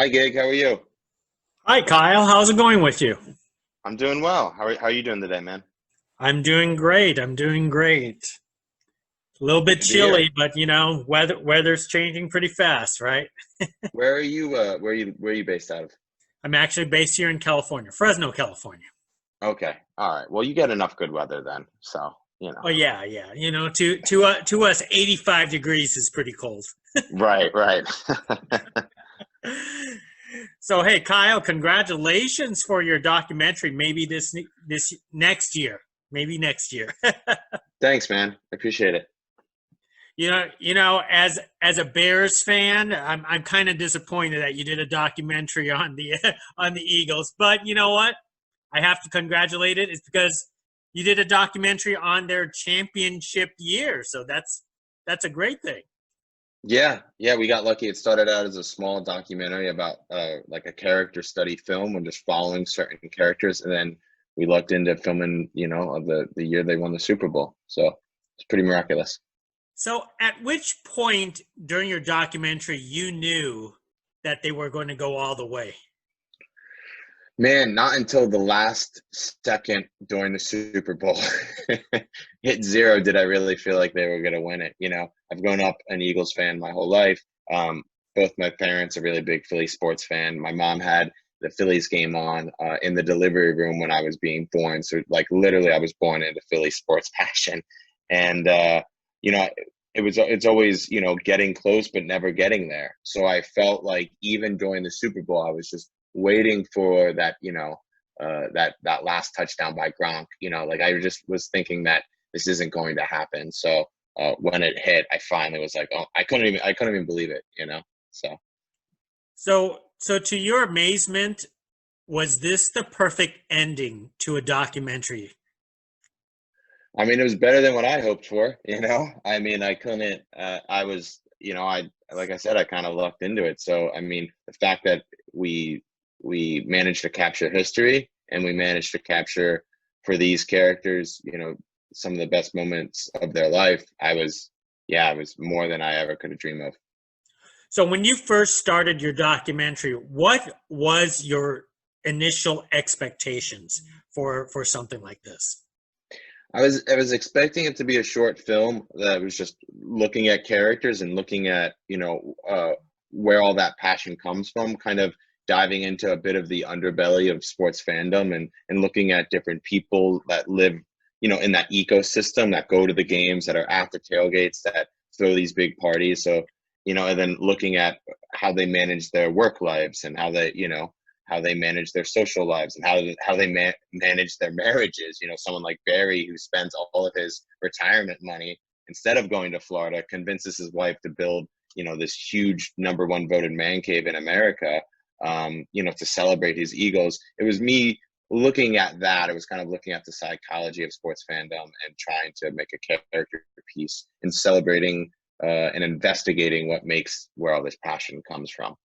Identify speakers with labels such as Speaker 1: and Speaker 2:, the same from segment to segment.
Speaker 1: Hi, Gig. How are you?
Speaker 2: Hi, Kyle. How's it going with you?
Speaker 1: I'm doing well. How are you doing today, man?
Speaker 2: I'm doing great. I'm doing great. A little bit
Speaker 1: Good to hear.
Speaker 2: chilly, but weather's changing pretty fast, right?
Speaker 1: Where are you? Where are you based out of?
Speaker 2: I'm actually based here in California, Fresno, California.
Speaker 1: Okay. All right. Well, you get enough good weather then. So, you know.
Speaker 2: Oh yeah, yeah. To us, 85 degrees is pretty cold.
Speaker 1: Right, right.
Speaker 2: So hey, Kyle, congratulations for your documentary. Maybe this next year. Maybe next year.
Speaker 1: Thanks, man. I appreciate it.
Speaker 2: As a Bears fan, I'm kind of disappointed that you did a documentary on the on the Eagles. But you know what? I have to congratulate it. It's because you did a documentary on their championship year. So that's a great thing.
Speaker 1: Yeah, yeah, we got lucky. It started out as a small documentary about like a character study film and just following certain characters, and then we looked into filming, of the year they won the Super Bowl. So it's pretty miraculous.
Speaker 2: So at which point during your documentary you knew that they were going to go all the way?
Speaker 1: Man, not until the last second during the Super Bowl hit zero did I really feel like they were going to win it. I've grown up an Eagles fan my whole life. Um, Both my parents are really big Philly sports fan. My mom had the Phillies game on in the delivery room when I was being born. So, like, literally, I was born into Philly sports passion. And, you know, it's always, getting close, but never getting there. So I felt like even during the Super Bowl, I was just waiting for that, that last touchdown by Gronk. Like I just was thinking that this isn't going to happen. So when it hit, I finally was like, oh, I couldn't even believe it. So
Speaker 2: So to your amazement, was this the perfect ending to a documentary?
Speaker 1: I mean, it was better than what I hoped for. I mean, I couldn't. I was, I like I said, I kind of lucked into it. So I mean, the fact that we we managed to capture history and we managed to capture for these characters, some of the best moments of their life. Yeah, it was more than I ever could have dreamed of.
Speaker 2: So when you first started your documentary, what was your initial expectations for something like this?
Speaker 1: I was expecting it to be a short film that was just looking at characters and looking at where all that passion comes from, kind of diving into a bit of the underbelly of sports fandom and looking at different people that live in that ecosystem, that go to the games, that are at the tailgates, that throw these big parties. So and then looking at how they manage their work lives and how they manage their social lives and how they manage their marriages. Someone like Barry, who spends all of his retirement money instead of going to Florida, convinces his wife to build this huge number one voted man cave in America. To celebrate his Eagles. It was me looking at that. It was kind of looking at the psychology of sports fandom and trying to make a character piece and celebrating and investigating what makes where all this passion comes from.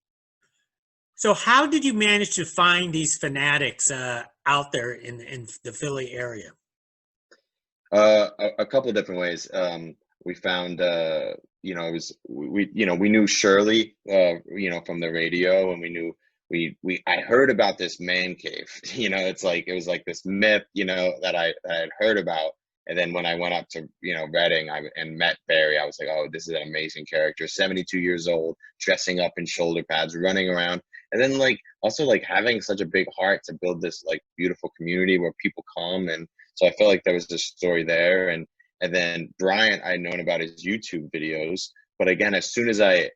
Speaker 2: So how did you manage to find these fanatics out there in the Philly area?
Speaker 1: A couple of different ways. We found, it was we knew Shirley, from the radio, and we knew I heard about this man cave. It's like it was like this myth, that I had heard about. And then when I went up to Reading, and met Barry, I was like, oh, this is an amazing character. 72 years old, dressing up in shoulder pads, running around, and then like also like having such a big heart to build this like beautiful community where people come. And so I felt like there was a story there. And then Bryant, I'd known about his YouTube videos, but again, as soon as I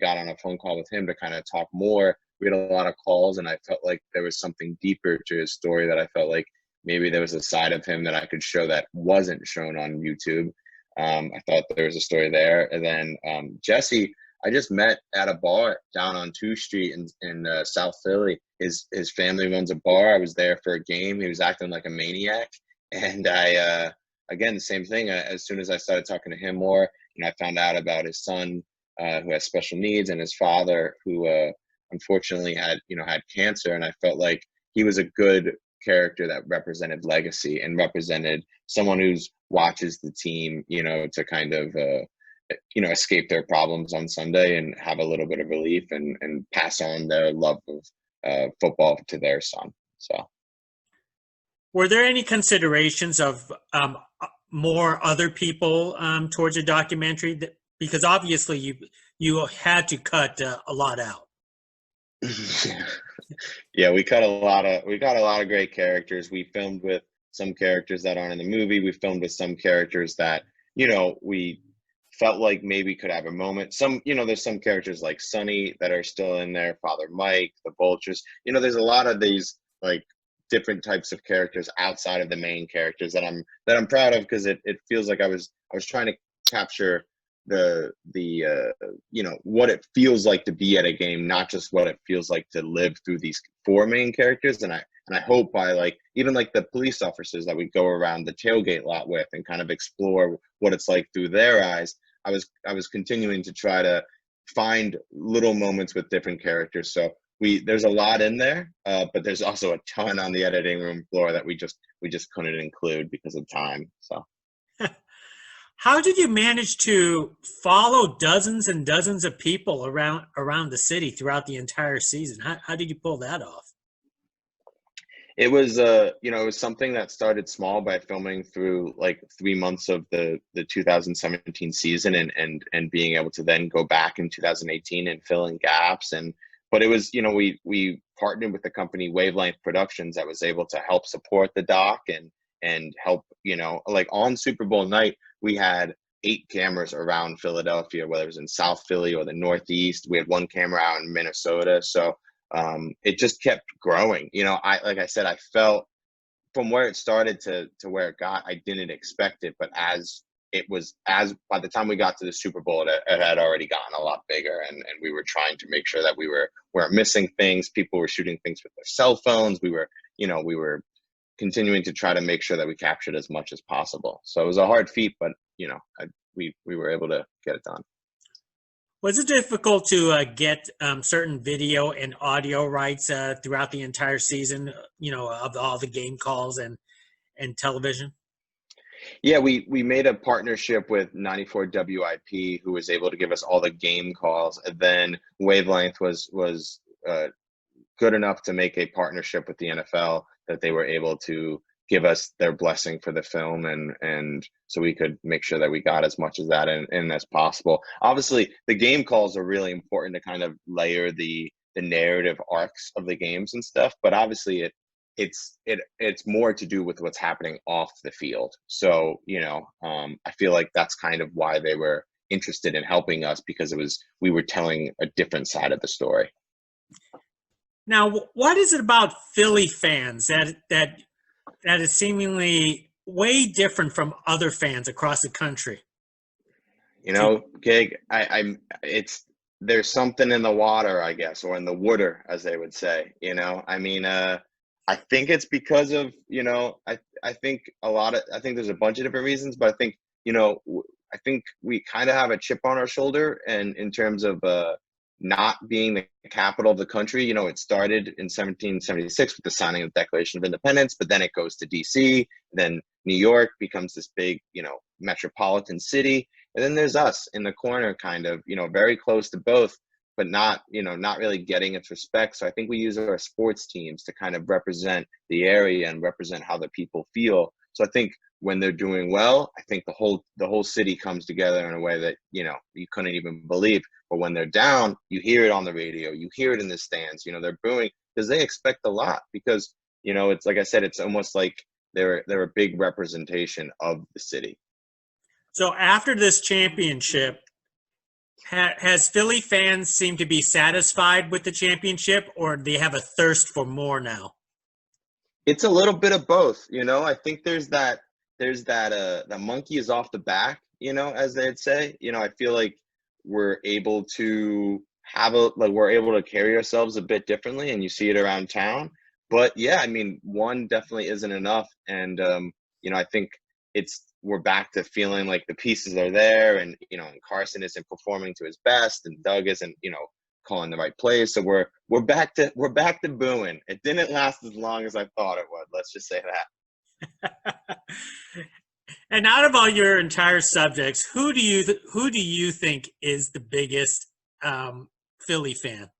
Speaker 1: got on a phone call with him to kind of talk more, we had a lot of calls, and I felt like there was something deeper to his story, that I felt like maybe there was a side of him that I could show that wasn't shown on YouTube. I thought there was a story there. And then Jesse, I just met at a bar down on 2nd Street in South Philly. His family runs a bar. I was there for a game. He was acting like a maniac, and I again, the same thing. As soon as I started talking to him more, I found out about his son, who has special needs, and his father, who unfortunately had cancer. And I felt like he was a good character that represented legacy and represented someone who's watches the team, to kind of escape their problems on Sunday and have a little bit of relief and pass on their love of football to their son. So,
Speaker 2: were there any considerations of more other people towards your documentary? Because obviously you had to cut a lot out.
Speaker 1: Yeah, we got a lot of great characters. We filmed with some characters that aren't in the movie. We filmed with some characters that, we felt like maybe could have a moment. Some, there's some characters like Sonny that are still in there, Father Mike, the Vultures. There's a lot of these like different types of characters outside of the main characters that I'm proud of, because it feels like I was trying to capture the what it feels like to be at a game, not just what it feels like to live through these four main characters. And I hope by like even like the police officers that we go around the tailgate lot with and kind of explore what it's like through their eyes, I was continuing to try to find little moments with different characters. So there's a lot in there, but there's also a ton on the editing room floor that we just couldn't include because of time. So
Speaker 2: how did you manage to follow dozens and dozens of people around the city throughout the entire season? How did you pull that off?
Speaker 1: It was it was something that started small by filming through like 3 months of the 2017 season and being able to then go back in 2018 and fill in gaps. But it was, we partnered with the company Wavelength Productions that was able to help support the doc and help, like on Super Bowl night, we had 8 cameras around Philadelphia, whether it was in South Philly or the Northeast. We had 1 camera out in Minnesota. So it just kept growing. Like I said, I felt from where it started to where it got, I didn't expect it. But by the time we got to the Super Bowl, it had already gotten a lot bigger, and we were trying to make sure that we weren't missing things. People were shooting things with their cell phones. We were continuing to try to make sure that we captured as much as possible. So it was a hard feat, but we were able to get it done.
Speaker 2: Was it difficult to get certain video and audio rights throughout the entire season, of all the game calls and television?
Speaker 1: Yeah, we made a partnership with 94 WIP, who was able to give us all the game calls. And then Wavelength was good enough to make a partnership with the NFL that they were able to give us their blessing for the film, and so we could make sure that we got as much of that in as possible. Obviously, the game calls are really important to kind of layer the narrative arcs of the games and stuff, but obviously it's more to do with what's happening off the field. So I feel like that's kind of why they were interested in helping us, because we were telling a different side of the story.
Speaker 2: Now, what is it about Philly fans that is seemingly way different from other fans across the country?
Speaker 1: Gig, there's something in the water, I guess, or in the water, as they would say. I think it's because of, I think there's a bunch of different reasons, but I think, I think we kind of have a chip on our shoulder, and in terms of not being the capital of the country. It started in 1776 with the signing of the Declaration of Independence, but then it goes to DC, then New York becomes this big, metropolitan city. And then there's us in the corner, kind of, very close to both, but not really getting its respect. So I think we use our sports teams to kind of represent the area and represent how the people feel. So I think when they're doing well, I think the whole city comes together in a way that, you couldn't even believe. But when they're down, you hear it on the radio, you hear it in the stands, they're booing because they expect a lot, because, it's like I said, it's almost like they're a big representation of the city.
Speaker 2: So after this championship, has Philly fans seemed to be satisfied with the championship, or do they have a thirst for more now?
Speaker 1: It's a little bit of both. I think there's that the monkey is off the back, as they'd say. I feel like we're able to we're able to carry ourselves a bit differently, and you see it around town. But yeah, one definitely isn't enough. And I think we're back to feeling like the pieces are there, and Carson isn't performing to his best, and Doug isn't calling the right plays. So we're back to booing. It didn't last as long as I thought it would. Let's just say that.
Speaker 2: And out of all your entire subjects, who do you think is the biggest Philly fan?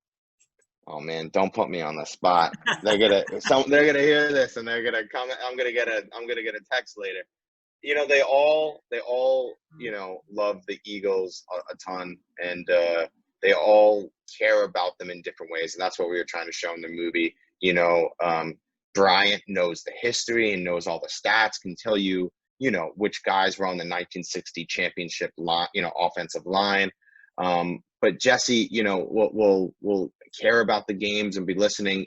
Speaker 1: Oh man, don't put me on the spot. They're gonna hear this and they're gonna comment. I'm gonna get a text later. They all love the Eagles a ton, and they all care about them in different ways, and that's what we were trying to show in the movie. Bryant knows the history and knows all the stats, can tell you which guys were on the 1960 championship line, offensive line. But Jesse, will care about the games and be listening,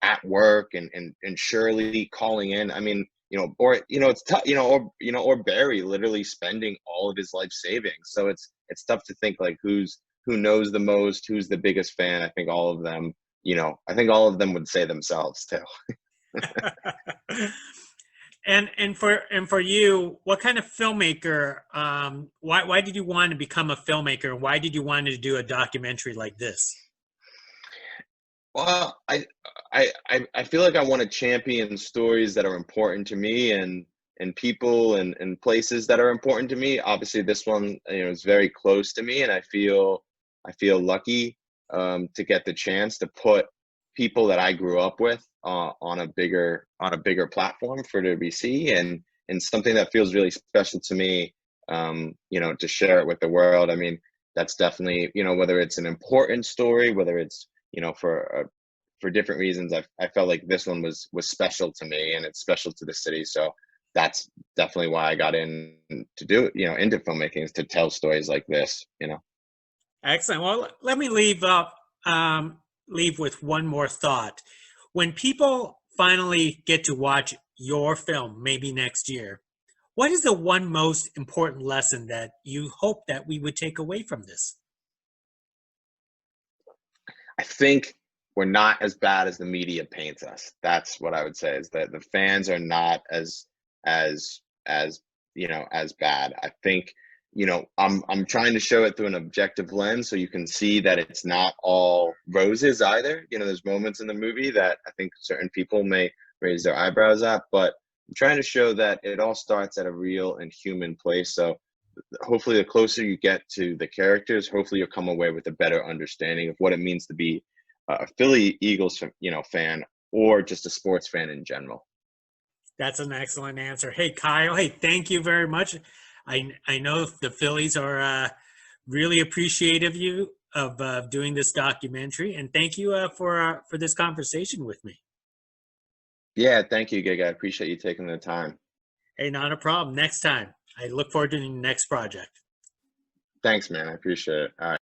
Speaker 1: at work, and Shirley calling in. I mean, it's tough, or Barry literally spending all of his life savings. So it's tough to think like who knows the most, who's the biggest fan. I think all of them, would say themselves too.
Speaker 2: And for you, what kind of filmmaker? Why did you want to become a filmmaker? Why did you want to do a documentary like this?
Speaker 1: Well, I feel like I want to champion stories that are important to me, and people and places that are important to me. Obviously, this one is very close to me, and I feel lucky to get the chance to put people that I grew up with on a bigger platform for the BC, and something that feels really special to me. To share it with the world. I mean, that's definitely whether it's an important story, whether it's for different reasons. I felt like this one was special to me, and it's special to the city. So that's definitely why I got in to do it, into filmmaking, is to tell stories like this.
Speaker 2: Excellent. Well, let me leave with one more thought. When people finally get to watch your film, maybe next year, what is the one most important lesson that you hope that we would take away from this?
Speaker 1: I think we're not as bad as the media paints us. That's what I would say, is that the fans are not as bad. I think I'm trying to show it through an objective lens, so you can see that it's not all roses either. There's moments in the movie that I think certain people may raise their eyebrows at, but I'm trying to show that it all starts at a real and human place. So hopefully the closer you get to the characters, hopefully you'll come away with a better understanding of what it means to be a Philly Eagles fan, or just a sports fan in general.
Speaker 2: That's an excellent answer. Hey, Kyle. Hey, thank you very much. I know the Phillies are really appreciative of doing this documentary, and thank you for this conversation with me.
Speaker 1: Yeah, thank you, Gig. I appreciate you taking the time.
Speaker 2: Hey, not a problem. Next time. I look forward to the next project.
Speaker 1: Thanks, man. I appreciate it. All right.